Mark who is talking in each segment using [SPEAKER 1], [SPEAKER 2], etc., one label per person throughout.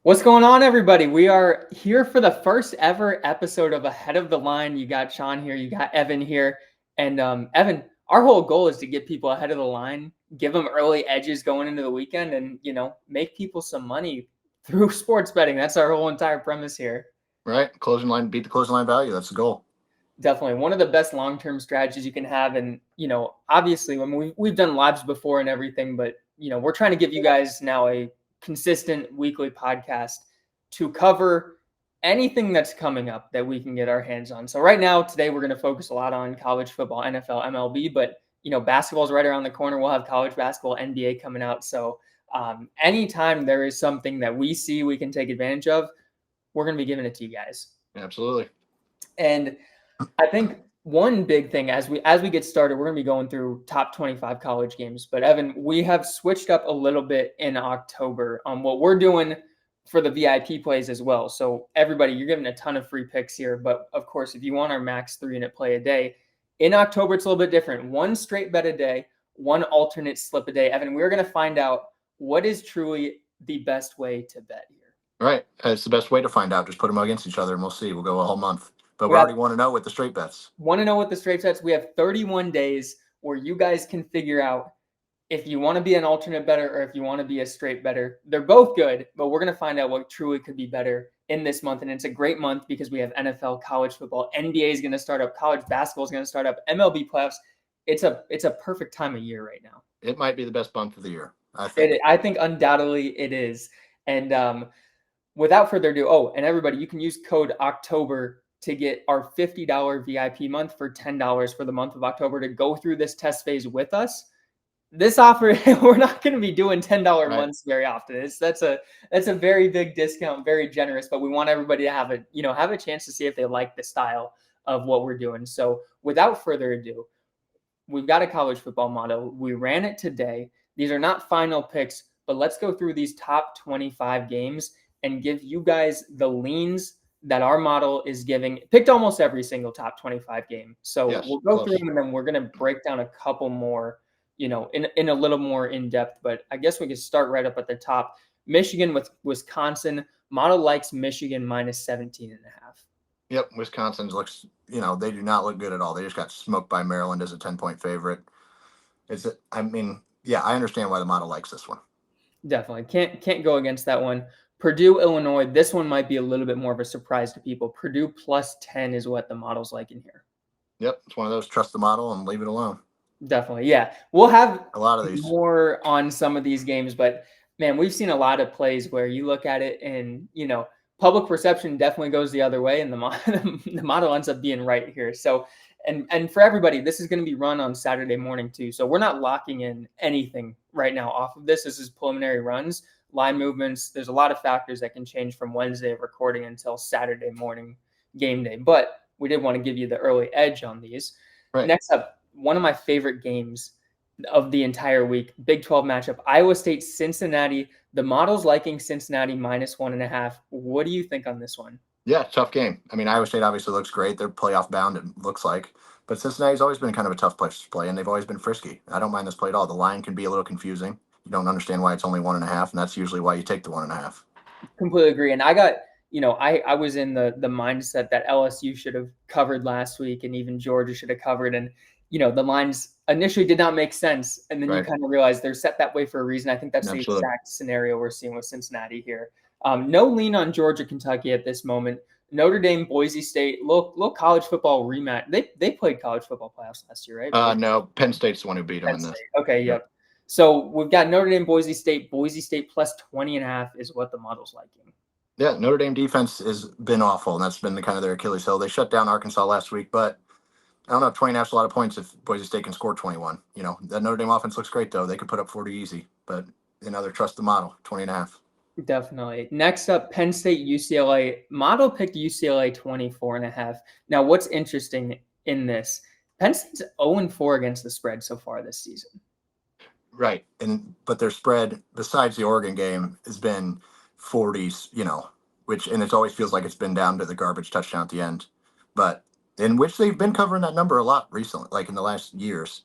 [SPEAKER 1] What's going on, everybody? We are here for the first ever episode of Ahead of the Line. You got Sean here, you got Evan here. And Evan, our whole goal is to get people ahead of the line, give them early edges going into the weekend, and, make people some money through sports betting. That's our whole entire premise here.
[SPEAKER 2] Right. Closing line, beat the closing line value. That's the goal.
[SPEAKER 1] Definitely one of the best long-term strategies you can have. And, obviously, when we've done lives before and everything, but, we're trying to give you guys now a consistent weekly podcast to cover anything that's coming up that we can get our hands on. So right now, today, we're going to focus a lot on college football, NFL, MLB, but, basketball's right around the corner. We'll have college basketball, NBA coming out. So anytime there is something that we see we can take advantage of, we're going to be giving it to you guys.
[SPEAKER 2] Absolutely.
[SPEAKER 1] And I think one big thing as we get started, we're going to be going through top 25 college games. But Evan, we have switched up a little bit in October on what we're doing for the VIP plays as well. So everybody, you're getting a ton of free picks here. But of course, if you want our max 3-unit play a day, in October, it's a little bit different. One straight bet a day, one alternate slip a day. Evan, we're going to find out what is truly the best way to bet here.
[SPEAKER 2] Right. It's the best way to find out. Just put them against each other and we'll see. We'll go a whole month. But we already want to know with the straight bets.
[SPEAKER 1] Want to know what the straight bets? We have 31 days where you guys can figure out if you want to be an alternate better or if you want to be a straight better. They're both good, but we're going to find out what truly could be better in this month. And it's a great month because we have NFL, college football, NBA is going to start up, college basketball is going to start up, MLB playoffs. It's a perfect time of year right now.
[SPEAKER 2] It might be the best month of the year, I think.
[SPEAKER 1] I think undoubtedly it is. And without further ado, and everybody, you can use code October to get our $50 VIP month for $10 for the month of October to go through this test phase with us. This offer, we're not going to be doing $10 months very often. That's a very big discount, very generous, but we want everybody to have a chance to see if they like the style of what we're doing. So without further ado, we've got a college football model. We ran it today. These are not final picks, but let's go through these top 25 games and give you guys the leans that our model is giving. Picked almost every single top 25 game. So we'll go through them and then we're going to break down a couple more, in a little more in depth. But I guess we could start right up at the top. Michigan with Wisconsin. Model likes Michigan minus 17.5.
[SPEAKER 2] Yep. Wisconsin's looks, they do not look good at all. They just got smoked by Maryland as a 10-point favorite. I understand why the model likes this one.
[SPEAKER 1] Definitely. Can't go against that one. Purdue, Illinois, this one might be a little bit more of a surprise to people. Purdue plus 10 is what the model's like in here.
[SPEAKER 2] Yep. It's one of those trust the model and leave it alone.
[SPEAKER 1] Definitely. Yeah. We'll have
[SPEAKER 2] a lot of these
[SPEAKER 1] more on some of these games, but man, we've seen a lot of plays where you look at it and, public perception definitely goes the other way and the model ends up being right here. So, and for everybody, this is going to be run on Saturday morning too. So we're not locking in anything right now off of this. This is preliminary runs. Line movements, there's a lot of factors that can change from Wednesday of recording until Saturday morning game day. But we did want to give you the early edge on these. Right. Next up, one of my favorite games of the entire week, Big 12 matchup, Iowa State, Cincinnati. The model's liking Cincinnati minus 1.5. What do you think on this one?
[SPEAKER 2] Yeah, tough game. I mean, Iowa State obviously looks great. They're playoff bound, it looks like. But Cincinnati's always been kind of a tough place to play, and they've always been frisky. I don't mind this play at all. The line can be a little confusing. You don't understand why it's only 1.5, and that's usually why you take the 1.5.
[SPEAKER 1] Completely agree. And I got, I was in the mindset that LSU should have covered last week, and even Georgia should have covered. And, the lines initially did not make sense. And then you kind of realize they're set that way for a reason. I think that's the exact scenario we're seeing with Cincinnati here. No lean on Georgia, Kentucky at this moment. Notre Dame, Boise State, little college football rematch. They played college football playoffs last year, right?
[SPEAKER 2] No, Penn State's the one who beat them in this.
[SPEAKER 1] Okay, yep. So we've got Notre Dame, Boise State plus 20.5 is what the model's liking.
[SPEAKER 2] Yeah, Notre Dame defense has been awful, and that's been the kind of their Achilles heel. They shut down Arkansas last week, but I don't know, 20.5 is a lot of points if Boise State can score 21. That Notre Dame offense looks great, though. They could put up 40 easy, but, they're trust the model, 20.5.
[SPEAKER 1] Definitely. Next up, Penn State, UCLA. Model picked UCLA 24.5. Now, what's interesting in this, Penn State's 0-4 against the spread so far this season.
[SPEAKER 2] Right. But their spread, besides the Oregon game, has been 40s, and it always feels like it's been down to the garbage touchdown at the end. But in which they've been covering that number a lot recently, like in the last years.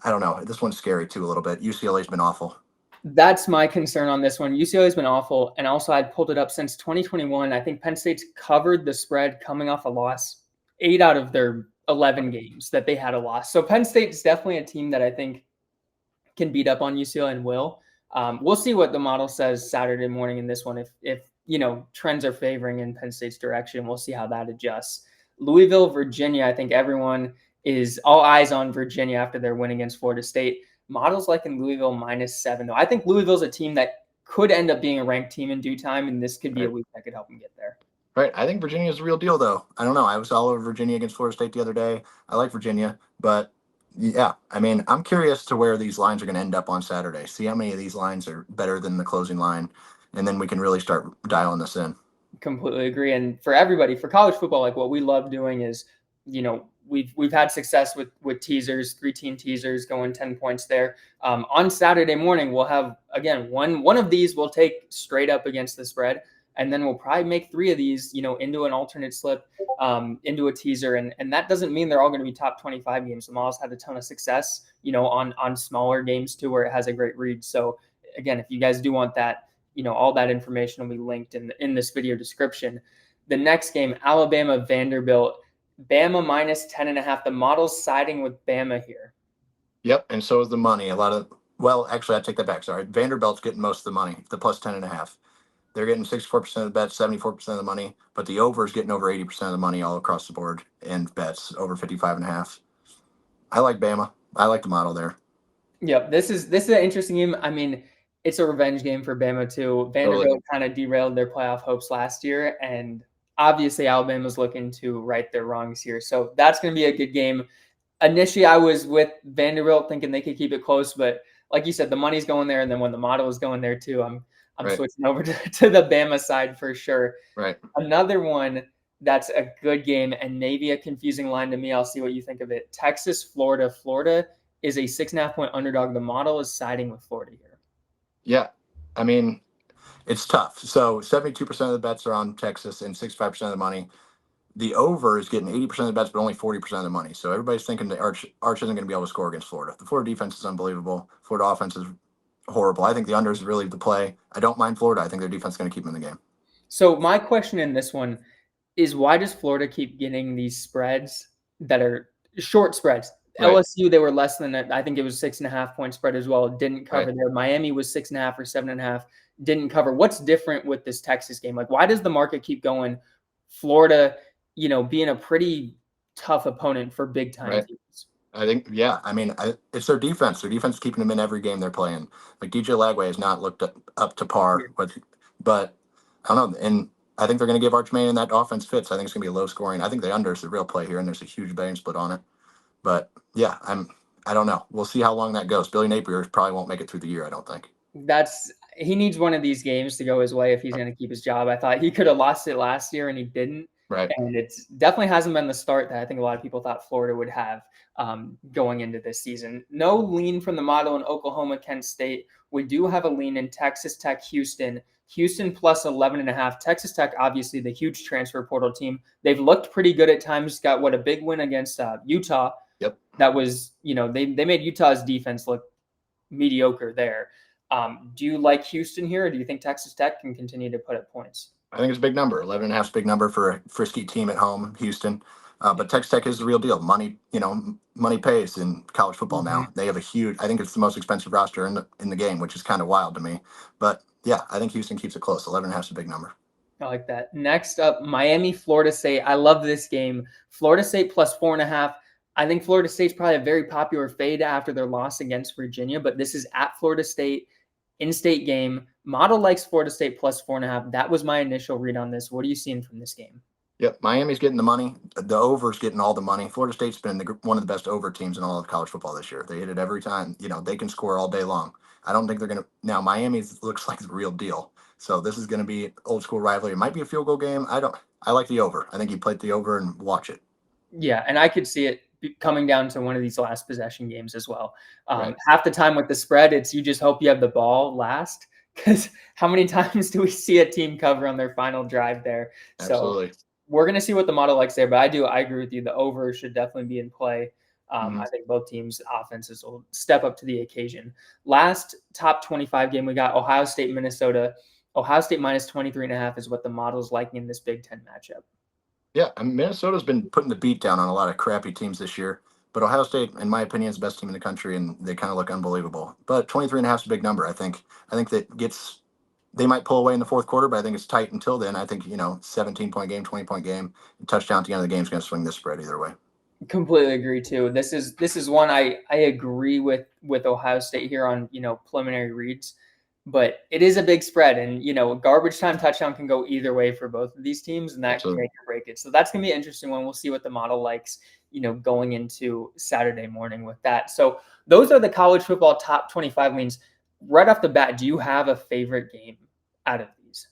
[SPEAKER 2] I don't know. This one's scary, too, a little bit. UCLA's been awful.
[SPEAKER 1] That's my concern on this one. UCLA has been awful, and also I pulled it up since 2021. I think Penn State's covered the spread coming off a loss 8 out of their 11 games that they had a loss. So Penn State's definitely a team that I think can beat up on UCLA and will. We'll see what the model says Saturday morning in this one. If trends are favoring in Penn State's direction, we'll see how that adjusts. Louisville, Virginia. I think everyone is all eyes on Virginia after their win against Florida State. Models like in Louisville -7 though. I think Louisville's a team that could end up being a ranked team in due time, and this could be a week that could help them get there.
[SPEAKER 2] Right. I think Virginia is the real deal, though. I don't know. I was all over Virginia against Florida State the other day. I like Virginia, but yeah, I mean, I'm curious to where these lines are going to end up on Saturday. See how many of these lines are better than the closing line, and then we can really start dialing this in.
[SPEAKER 1] Completely agree. And for everybody, for college football, like what we love doing is, we've had success with teasers, 3-team teasers going 10 points there. On Saturday morning, we'll have, again, one of these we'll take straight up against the spread. And then we'll probably make 3 of these, into an alternate slip, into a teaser. And that doesn't mean they're all going to be top 25 games. The models had a ton of success, on smaller games too, where it has a great read. So again, if you guys do want that, all that information will be linked in this video description. The next game, Alabama, Vanderbilt, Bama -10.5. The model's siding with Bama here.
[SPEAKER 2] Yep. And so is the money. Actually, I take that back. Sorry. Vanderbilt's getting most of the money, the +10.5. They're getting 64% of the bets, 74% of the money, but the over is getting over 80% of the money all across the board and bets over 55.5. I like Bama. I like the model there.
[SPEAKER 1] Yep. This is an interesting game. I mean, it's a revenge game for Bama too. Vanderbilt kind of derailed their playoff hopes last year, and obviously Alabama's looking to right their wrongs here. So that's going to be a good game. Initially, I was with Vanderbilt thinking they could keep it close, but like you said, the money's going there, and then when the model is going there too, I'm
[SPEAKER 2] Right.
[SPEAKER 1] switching over to the Bama side for sure.
[SPEAKER 2] Right.
[SPEAKER 1] Another one that's a good game and maybe a confusing line to me. I'll see what you think of it. Texas, Florida. Florida is a 6.5-point underdog. The model is siding with Florida here.
[SPEAKER 2] Yeah. I mean, it's tough. So 72% of the bets are on Texas and 65% of the money. The over is getting 80% of the bets, but only 40% of the money. So everybody's thinking that Arch isn't going to be able to score against Florida. The Florida defense is unbelievable. Florida offense is horrible. I think the under is really the play. I don't mind Florida. I think their defense is going to keep them in the game.
[SPEAKER 1] So my question in this one is, why does Florida keep getting these spreads that are short spreads? Right. LSU, they were less than I think it was 6.5-point spread as well. It didn't cover there. Miami was 6.5 or 7.5. Didn't cover. What's different with this Texas game? Like, why does the market keep going Florida, being a pretty tough opponent for big time teams?
[SPEAKER 2] I think, yeah. I mean, it's their defense. Their defense is keeping them in every game they're playing. Like DJ Lagway has not looked up to par, but I don't know. And I think they're going to give Arch Manning that offense fits. I think it's going to be low scoring. I think the under is the real play here, and there's a huge betting split on it. But yeah, I don't know. We'll see how long that goes. Billy Napier probably won't make it through the year, I don't think.
[SPEAKER 1] He needs one of these games to go his way if he's going to keep his job. I thought he could have lost it last year and he didn't.
[SPEAKER 2] Right.
[SPEAKER 1] And it definitely hasn't been the start that I think a lot of people thought Florida would have going into this season. No lean from the model in Oklahoma, Kent State. We do have a lean in Texas Tech, Houston. Houston +11.5. Texas Tech, obviously the huge transfer portal team. They've looked pretty good at times. Got a big win against Utah.
[SPEAKER 2] Yep.
[SPEAKER 1] That was, they made Utah's defense look mediocre there. Do you like Houston here, or do you think Texas Tech can continue to put up points?
[SPEAKER 2] I think it's a big number. 11.5 is a big number for a frisky team at home, Houston. But Texas Tech is the real deal. Money pays in college football now. They have I think it's the most expensive roster in the game, which is kind of wild to me. But yeah, I think Houston keeps it close. 11.5 is a big number.
[SPEAKER 1] I like that. Next up, Miami, Florida State. I love this game. Florida State +4.5. I think Florida State's probably a very popular fade after their loss against Virginia, but this is at Florida State, in-state game. Model likes Florida State +4.5. That was my initial read on this. What are you seeing from this game?
[SPEAKER 2] Yep, Miami's getting the money. The over's getting all the money. Florida State's been one of the best over teams in all of college football this year. They hit it every time. They can score all day long. I don't think they're going to – now Miami looks like the real deal. So this is going to be old school rivalry. It might be a field goal game. I like the over. I think you play the over and watch it.
[SPEAKER 1] Yeah, and I could see it coming down to one of these last possession games as well.
[SPEAKER 2] Right.
[SPEAKER 1] Half the time with the spread, it's you just hope you have the ball last, because how many times do we see a team cover on their final drive there?
[SPEAKER 2] Absolutely.
[SPEAKER 1] So we're going to see what the model likes there, but I agree with you. The over should definitely be in play. I think both teams' offenses will step up to the occasion. Last top 25 game, we got Ohio State, Minnesota. Ohio State minus 23.5 is what the model's liking in this Big Ten matchup.
[SPEAKER 2] Yeah, I mean, Minnesota's been putting the beat down on a lot of crappy teams this year. But Ohio State, in my opinion, is the best team in the country, and they kind of look unbelievable. But 23.5 is a big number. I think they might pull away in the fourth quarter, but I think it's tight until then. I think 17-point game, 20-point game, touchdown at the end of the game is going to swing this spread either way.
[SPEAKER 1] Completely agree too. This is one I agree with Ohio State here on preliminary reads, but it is a big spread, and garbage time touchdown can go either way for both of these teams, and that
[SPEAKER 2] Absolutely.
[SPEAKER 1] can make or break it. So that's gonna be an interesting one. We'll see what the model likes, going into Saturday morning with that. So those are the college football top 25 leans. Right off the bat, do you have a favorite game out of these?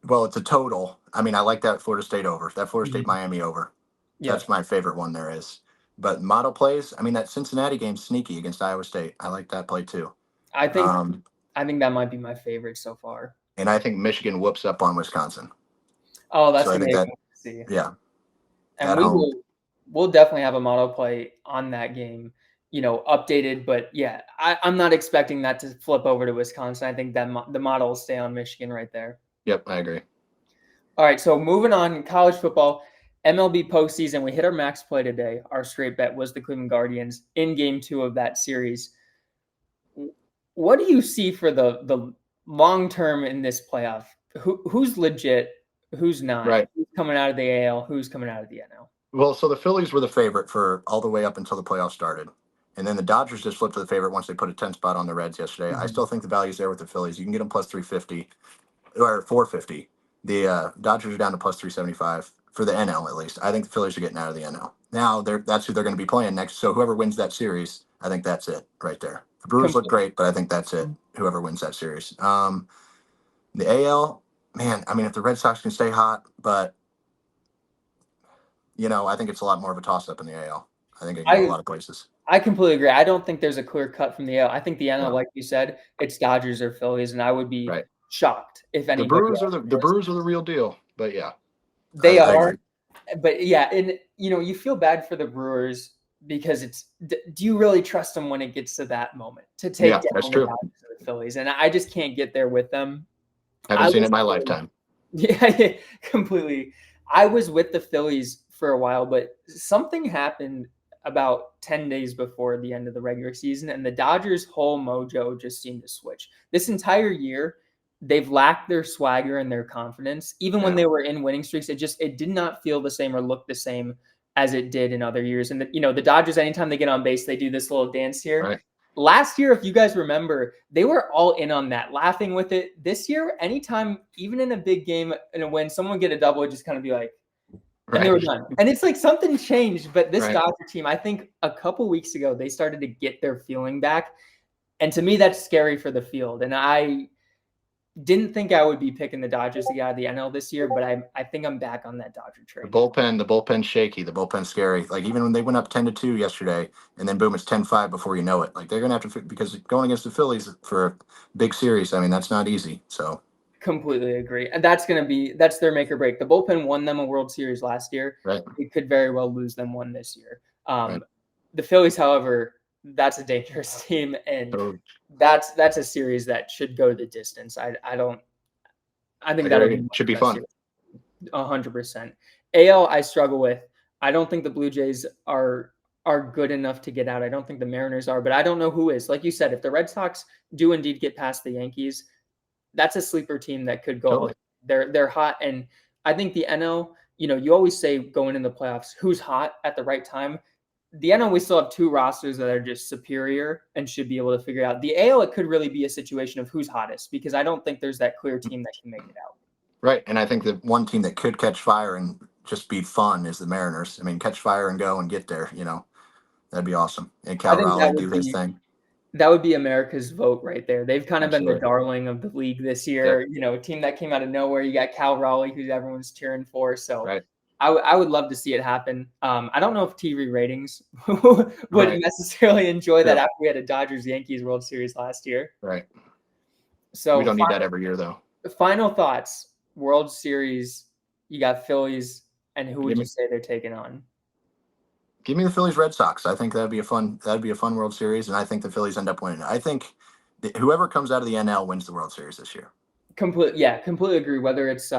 [SPEAKER 2] Well, it's a total. I mean, I like that Florida State over, that Florida State Miami over.
[SPEAKER 1] Yeah,
[SPEAKER 2] That's my favorite one there is. But model plays, I mean, that Cincinnati game's sneaky against Iowa State. I like that play too.
[SPEAKER 1] I think that might be my favorite so far.
[SPEAKER 2] And I think Michigan whoops up on Wisconsin.
[SPEAKER 1] Oh, that's
[SPEAKER 2] So I think
[SPEAKER 1] amazing
[SPEAKER 2] that,
[SPEAKER 1] to see.
[SPEAKER 2] yeah.
[SPEAKER 1] And we'll definitely have a model play on that game, updated. But yeah, I'm not expecting that to flip over to Wisconsin. I think that the model will stay on Michigan right there.
[SPEAKER 2] Yep, I agree.
[SPEAKER 1] All right, so moving on, college football, MLB postseason. We hit our max play today. Our straight bet was the Cleveland Guardians in Game 2 of that series. What do you see for the long term in this playoff? Who's legit? Who's not?
[SPEAKER 2] Right.
[SPEAKER 1] Who's coming out of the AL? Who's coming out of the NL?
[SPEAKER 2] Well, so the Phillies were the favorite for all the way up until the playoffs started. And then the Dodgers just flipped to the favorite once they put a 10 spot on the Reds yesterday. I still think the value's there with the Phillies. You can get them plus 350 or 450. The Dodgers are down to plus 375 for the NL at least. I think the Phillies are getting out of the NL. Now that's who they're going to be playing next. So whoever wins that series, I think that's it right there. The Brewers look great, but I think that's it. Whoever wins that series. The AL, man, I mean, if the Red Sox can stay hot, but I think it's a lot more of a toss-up in the AL. I think it can go a lot of places.
[SPEAKER 1] I completely agree. I don't think there's a clear cut from the AL. I think the NL, like you said, it's Dodgers or Phillies, and I would be shocked if anybody.
[SPEAKER 2] The Brewers are the real deal, but yeah,
[SPEAKER 1] they are. But yeah, and you feel bad for the Brewers because do you really trust them when it gets to that moment to take down the Dodgers or the Phillies? And I just can't get there with them.
[SPEAKER 2] I haven't seen it in my lifetime.
[SPEAKER 1] Yeah, completely. I was with the Phillies for a while, but something happened about 10 days before the end of the regular season, and the Dodgers' whole mojo just seemed to switch. This entire year, they've lacked their swagger and their confidence. Even when they were in winning streaks, it did not feel the same or look the same as it did in other years. And the Dodgers, anytime they get on base, they do this little dance here.
[SPEAKER 2] Right.
[SPEAKER 1] Last year, if you guys remember, they were all in on that, laughing with it. This year, anytime, even in a big game, and when someone get a double, it just kind of be like, and they were done. And it's like something changed. But this Dodger team, I think a couple weeks ago, they started to get their feeling back. And to me, that's scary for the field. And I didn't think I would be picking the Dodgers to get out of the NL this year, but I think I'm back on that Dodger train.
[SPEAKER 2] The bullpen's shaky. The bullpen's scary. Like even when they went up 10-2 yesterday, and then boom, it's 10-5 before you know it. Like they're gonna have to, because going against the Phillies for a big series, I mean that's not easy. So
[SPEAKER 1] completely agree, and that's their make or break. The bullpen won them a World Series last year.
[SPEAKER 2] Right.
[SPEAKER 1] It could very well lose them one this year. The Phillies, however, that's a dangerous team, and that's a series that should go the distance. I think that
[SPEAKER 2] should be fun.
[SPEAKER 1] 100%. AL, I struggle with. I don't think the Blue Jays are good enough to get out. I don't think the Mariners are, but I don't know who is. Like you said, if the Red Sox do indeed get past the Yankees, that's a sleeper team that could go.
[SPEAKER 2] Totally.
[SPEAKER 1] They're hot, and I think the NL. You always say going in the playoffs, who's hot at the right time. The NL, we still have two rosters that are just superior and should be able to figure it out. The AL, it could really be a situation of who's hottest, because I don't think there's that clear team that can make it out.
[SPEAKER 2] Right, and I think the one team that could catch fire and just be fun is the Mariners. I mean, catch fire and go and get there, that'd be awesome. And Cal Raleigh do his thing.
[SPEAKER 1] That would be America's vote right there. They've kind of been the darling of the league this year.
[SPEAKER 2] Yep.
[SPEAKER 1] A team that came out of nowhere. You got Cal Raleigh, who everyone's cheering for. So I would love to see it happen. I don't know if TV ratings would necessarily enjoy that after we had a Dodgers-Yankees World Series last year.
[SPEAKER 2] Right.
[SPEAKER 1] So
[SPEAKER 2] we don't need that every year, though.
[SPEAKER 1] Final thoughts. World Series, you got Phillies, and who would
[SPEAKER 2] Give
[SPEAKER 1] you
[SPEAKER 2] me,
[SPEAKER 1] say they're taking on?
[SPEAKER 2] give me the Phillies Red Sox. I think that'd be a fun World Series, and I think the Phillies end up winning. I think whoever comes out of the NL wins the World Series this year.
[SPEAKER 1] Completely agree. Whether it's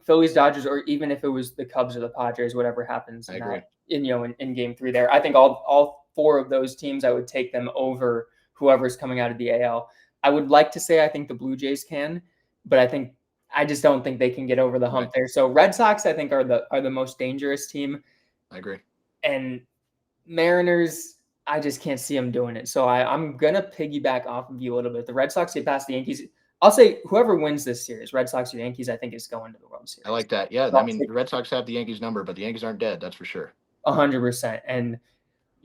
[SPEAKER 1] Phillies, Dodgers, or even if it was the Cubs or the Padres, whatever happens
[SPEAKER 2] I
[SPEAKER 1] in
[SPEAKER 2] agree.
[SPEAKER 1] that in Game 3 there, I think all four of those teams, I would take them over whoever's coming out of the AL. I would like to say I think the Blue Jays can, but I just don't think they can get over the hump there. So Red Sox, I think, are the most dangerous team,
[SPEAKER 2] I agree.
[SPEAKER 1] and Mariners, I just can't see them doing it. So I'm gonna piggyback off of you a little bit. The Red Sox get past the Yankees. I'll say whoever wins this series, Red Sox or Yankees, I think is going to the World Series.
[SPEAKER 2] I like that. Yeah,
[SPEAKER 1] So
[SPEAKER 2] I mean the Red Sox have the Yankees number, but the Yankees aren't dead. That's for sure.
[SPEAKER 1] 100%. And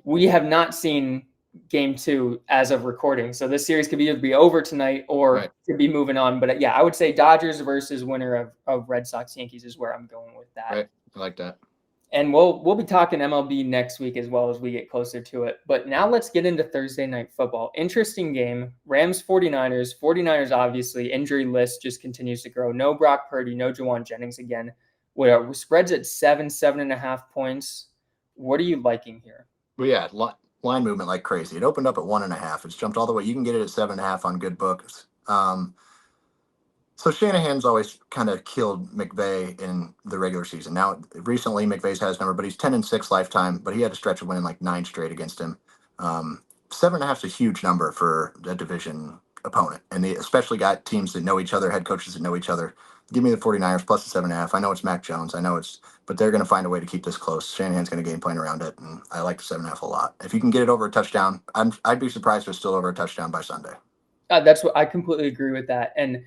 [SPEAKER 1] we have not seen Game 2 as of recording. So this series could either be over tonight or could be moving on. But yeah, I would say Dodgers versus winner of Red Sox Yankees is where I'm going with that.
[SPEAKER 2] Right. I like that.
[SPEAKER 1] And we'll be talking MLB next week as well as we get closer to it. But now let's get into Thursday night football. Interesting game. Rams 49ers. 49ers, obviously, injury list just continues to grow. No Brock Purdy, no Jawan Jennings again. Where spreads at 7.5 points. What are you liking here?
[SPEAKER 2] Well, yeah, line movement like crazy. It opened up at 1.5. It's jumped all the way. You can get it at 7.5 on good books. So Shanahan's always kind of killed McVay in the regular season. Now, recently, McVay's had his number, but he's 10-6 lifetime. But he had a stretch of winning like 9 straight against him. 7.5 is a huge number for a division opponent, and they especially got teams that know each other, head coaches that know each other. Give me the 49ers plus the 7.5. I know it's Mac Jones. But they're going to find a way to keep this close. Shanahan's going to game plan around it, and I like the 7.5 a lot. If you can get it over a touchdown, I'd be surprised if it's still over a touchdown by Sunday.
[SPEAKER 1] That's what I completely agree with that. And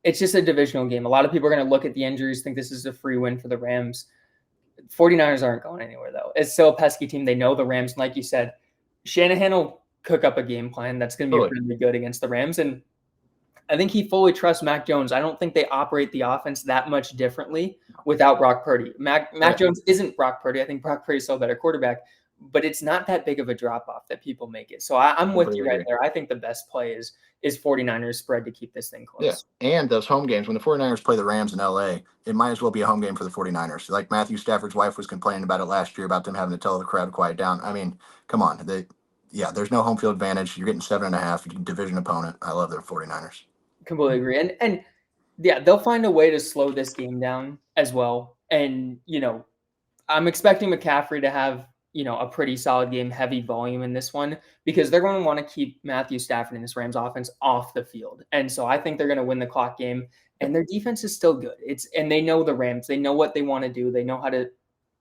[SPEAKER 1] it's just a divisional game. A lot of people are going to look at the injuries, think this is a free win for the Rams. 49ers aren't going anywhere, though. It's still a pesky team. They know the Rams. And like you said, Shanahan will cook up a game plan that's going to be really good against the Rams. And I think he fully trusts Mac Jones. I don't think they operate the offense that much differently without Brock Purdy. Mac Jones isn't Brock Purdy. I think Brock Purdy is still a better quarterback, but it's not that big of a drop-off that people make it. So I'm with you right there. I think the best play is 49ers spread to keep this thing close.
[SPEAKER 2] Yeah, and those home games, when the 49ers play the Rams in L.A., it might as well be a home game for the 49ers. Like Matthew Stafford's wife was complaining about it last year, about them having to tell the crowd to quiet down. I mean, come on. There's no home field advantage. You're getting 7.5, division opponent. I love the 49ers.
[SPEAKER 1] Completely agree. And yeah, they'll find a way to slow this game down as well. And, I'm expecting McCaffrey to have, a pretty solid game, heavy volume in this one, because they're going to want to keep Matthew Stafford and this Rams offense off the field. And so I think they're going to win the clock game, and their defense is still good. And they know the Rams, they know what they want to do. They know how to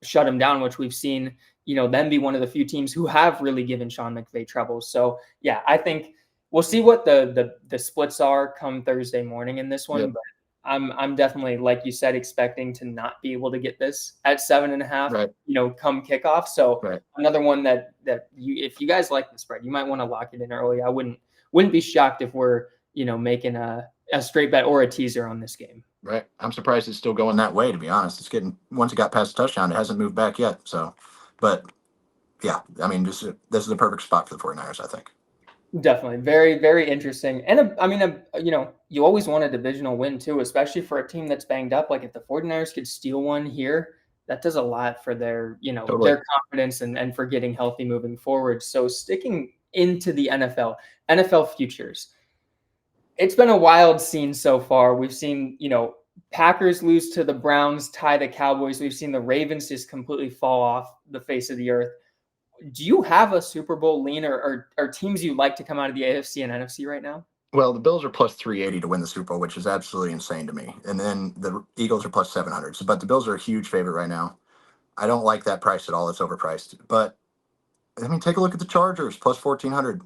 [SPEAKER 1] shut them down, which we've seen, them be one of the few teams who have really given Sean McVay trouble. So yeah, I think we'll see what the splits are come Thursday morning in this one.
[SPEAKER 2] Yep.
[SPEAKER 1] But I'm definitely, like you said, expecting to not be able to get this at 7.5, come kickoff. So another one that if you guys like the spread, you might want to lock it in early. I wouldn't be shocked if we're, making a straight bet or a teaser on this game.
[SPEAKER 2] Right. I'm surprised it's still going that way, to be honest. Once it got past the touchdown, it hasn't moved back yet. So, but yeah, I mean, this is a perfect spot for the 49ers, I think.
[SPEAKER 1] Definitely. Very, very interesting. And you always want a divisional win too, especially for a team that's banged up. Like if the 49ers could steal one here, that does a lot for their, their confidence and for getting healthy moving forward. So sticking into the NFL futures, it's been a wild scene so far. We've seen, Packers lose to the Browns, tie the Cowboys. We've seen the Ravens just completely fall off the face of the earth. Do you have a Super Bowl lean or teams you like to come out of the AFC and NFC right now?
[SPEAKER 2] Well, the Bills are plus 380 to win the Super Bowl, which is absolutely insane to me. And then the Eagles are plus 700. But the Bills are a huge favorite right now. I don't like that price at all. It's overpriced. But, I mean, take a look at the Chargers, plus 1,400.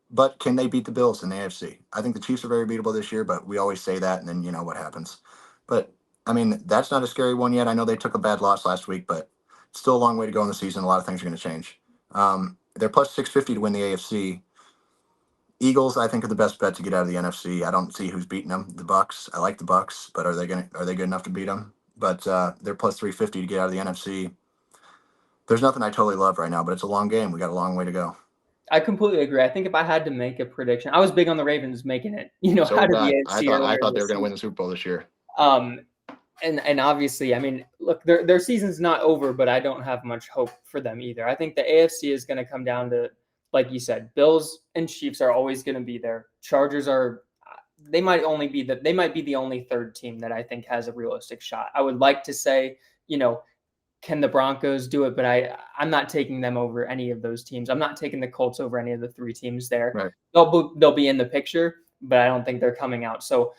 [SPEAKER 2] But can they beat the Bills in the AFC? I think the Chiefs are very beatable this year, but we always say that, and then you know what happens. But, I mean, that's not a scary one yet. I know they took a bad loss last week, but it's still a long way to go in the season. A lot of things are going to change. They're plus 650 to win the AFC. Eagles, I think, are the best bet to get out of the NFC. I don't see who's beating them. The Bucks. I like the Bucks, but are they good enough to beat them? But they're plus 350 to get out of the NFC. There's nothing I totally love right now, but it's a long game. We got a long way to go.
[SPEAKER 1] I completely agree. I think if I had to make a prediction, I was big on the Ravens making it,
[SPEAKER 2] So
[SPEAKER 1] out of the AFC.
[SPEAKER 2] I thought they were going to win the Super Bowl this year.
[SPEAKER 1] And obviously, I mean, look, their season's not over, but I don't have much hope for them either. I think the AFC is going to come down to, like you said, Bills and Chiefs are always going to be there. Chargers are they might be the only third team that I think has a realistic shot. I would like to say, can the Broncos do it? But I'm not taking them over any of those teams. I'm not taking the Colts over any of the three teams there.
[SPEAKER 2] Right.
[SPEAKER 1] They'll be in the picture, but I don't think they're coming out. So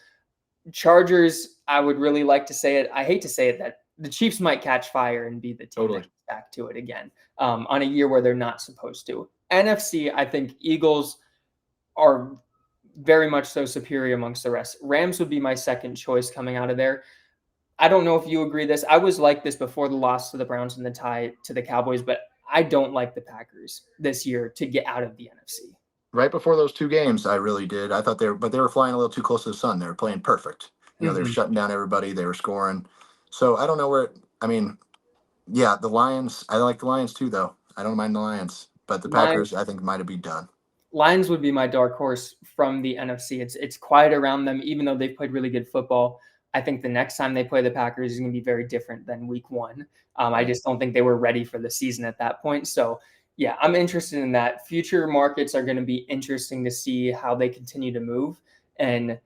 [SPEAKER 1] Chargers, I would really like to say it. I hate to say it that the Chiefs might catch fire and be the team that gets back to it again on a year where they're not supposed to. NFC, I think Eagles are very much so superior amongst the rest. Rams would be my second choice coming out of there. I don't know if you agree this. I was like this before the loss to the Browns and the tie to the Cowboys, but I don't like the Packers this year to get out of the NFC.
[SPEAKER 2] Right before those two games, I really did. I thought they were flying a little too close to the sun. They were playing perfect. They were shutting down everybody. They were scoring. So I don't know where. I mean, yeah, the Lions. I like the Lions too, though. I don't mind the Lions, but the Packers, I think, might have been done.
[SPEAKER 1] Lions would be my dark horse from the NFC. It's quiet around them, even though they've played really good football. I think the next time they play the Packers is going to be very different than week one. I just don't think they were ready for the season at that point. So, yeah, I'm interested in that. Future markets are going to be interesting to see how they continue to move. And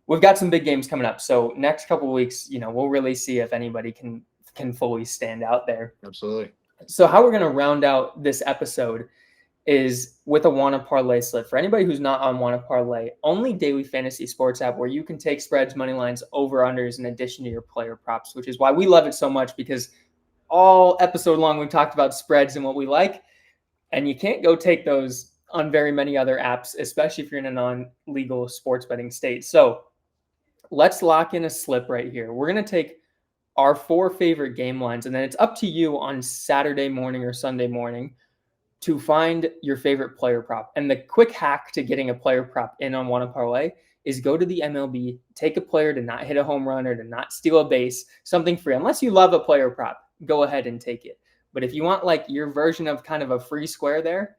[SPEAKER 1] we've got some big games coming up. So next couple of weeks, we'll really see if anybody can fully stand out there.
[SPEAKER 2] Absolutely.
[SPEAKER 1] So how we're going to round out this episode is with a Wanna Parlay slip. For anybody who's not on Wanna Parlay, only daily fantasy sports app where you can take spreads, money lines, over-unders in addition to your player props, which is why we love it so much, because all episode long we've talked about spreads and what we like, and you can't go take those on very many other apps, especially if you're in a non-legal sports betting state. So let's lock in a slip right here. We're going to take our 4 favorite game lines, and then it's up to you on Saturday morning or Sunday morning to find your favorite player prop. And the quick hack to getting a player prop in on Wanna Parlay is go to the MLB, take a player to not hit a home run or to not steal a base, something free. Unless you love a player prop, go ahead and take it. But if you want like your version of kind of a free square there,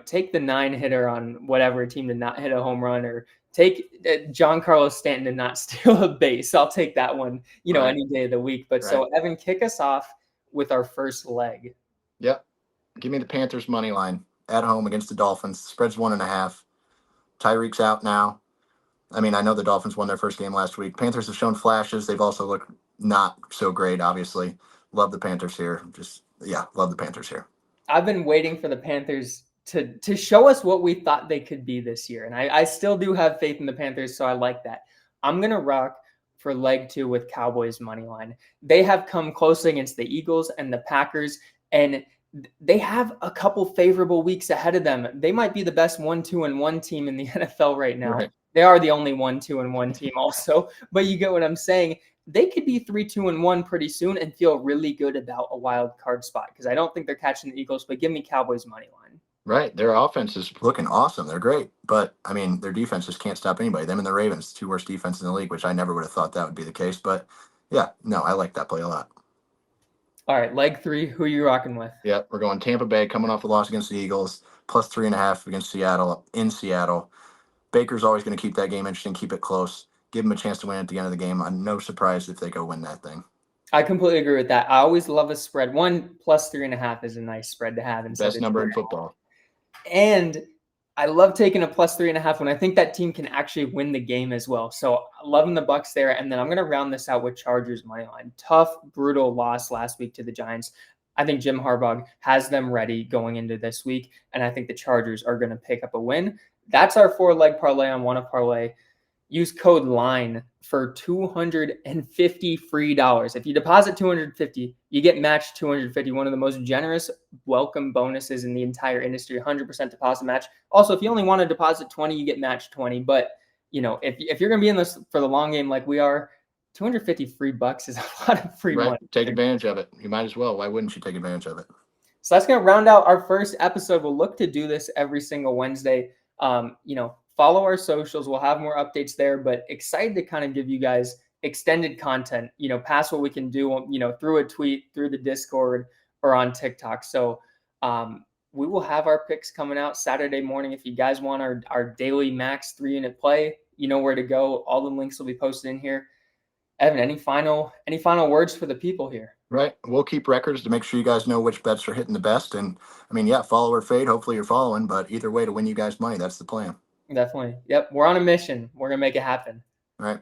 [SPEAKER 1] take the 9-hitter on whatever team to not hit a home run, or take Giancarlo Stanton to not steal a base. I'll take that one, any day of the week. But so Evan, kick us off with our first leg.
[SPEAKER 2] Yep. Give me the Panthers money line at home against the Dolphins. Spread's 1.5. Tyreek's out now. I mean, I know the Dolphins won their first game last week. Panthers have shown flashes. They've also looked not so great, obviously. Love the Panthers here. Love the Panthers here.
[SPEAKER 1] I've been waiting for the Panthers to show us what we thought they could be this year. And I still do have faith in the Panthers, so I like that. I'm going to rock for leg 2 with Cowboys money line. They have come close against the Eagles and the Packers, and they have a couple favorable weeks ahead of them. They might be the best 1-2-1 team in the NFL right now. Right. They are the only 1-2-1 team also, but you get what I'm saying. They could be 3-2-1 pretty soon and feel really good about a wild card spot, because I don't think they're catching the Eagles, but give me Cowboys money line.
[SPEAKER 2] Right. Their offense is looking awesome. They're great. But, I mean, their defense just can't stop anybody. Them and the Ravens, 2 worst defenses in the league, which I never would have thought that would be the case. But, yeah, no, I like that play a lot.
[SPEAKER 1] All right, leg 3, who are you rocking with?
[SPEAKER 2] Yeah, we're going Tampa Bay, coming off the loss against the Eagles, plus 3.5 against Seattle, in Seattle. Baker's always going to keep that game interesting, keep it close, give them a chance to win at the end of the game. I'm no surprise if they go win that thing.
[SPEAKER 1] I completely agree with that. I always love a spread. 1 plus 3.5 is a nice spread to have.
[SPEAKER 2] Best number in football.
[SPEAKER 1] And I love taking a plus 3.5 when I think that team can actually win the game as well. So loving the Bucks there. And then I'm going to round this out with Chargers money line. Tough, brutal loss last week to the Giants. I think Jim Harbaugh has them ready going into this week, and I think the Chargers are going to pick up a win. That's our 4-leg parlay on Wanna Parlay. Use code LINE for $250 free dollars. If you deposit $250, you get matched $250. One of the most generous welcome bonuses in the entire industry. 100% deposit match. Also, if you only want to deposit $20, you get matched $20. But if you're going to be in this for the long game like we are, $250 free bucks is a lot of free money.
[SPEAKER 2] Take advantage of it. You might as well. Why wouldn't you take advantage of it?
[SPEAKER 1] So that's going to round out our first episode. We'll look to do this every single Wednesday. Follow our socials. We'll have more updates there, but excited to kind of give you guys extended content, past what we can do, through a tweet, through the Discord, or on TikTok. So we will have our picks coming out Saturday morning. If you guys want our daily max 3-unit play, you know where to go. All the links will be posted in here. Evan, any final words for the people here?
[SPEAKER 2] Right. We'll keep records to make sure you guys know which bets are hitting the best. And I mean, yeah, follow or fade. Hopefully you're following, but either way to win you guys money. That's the plan.
[SPEAKER 1] Definitely. Yep. We're on a mission. We're going to make it happen.
[SPEAKER 2] All right.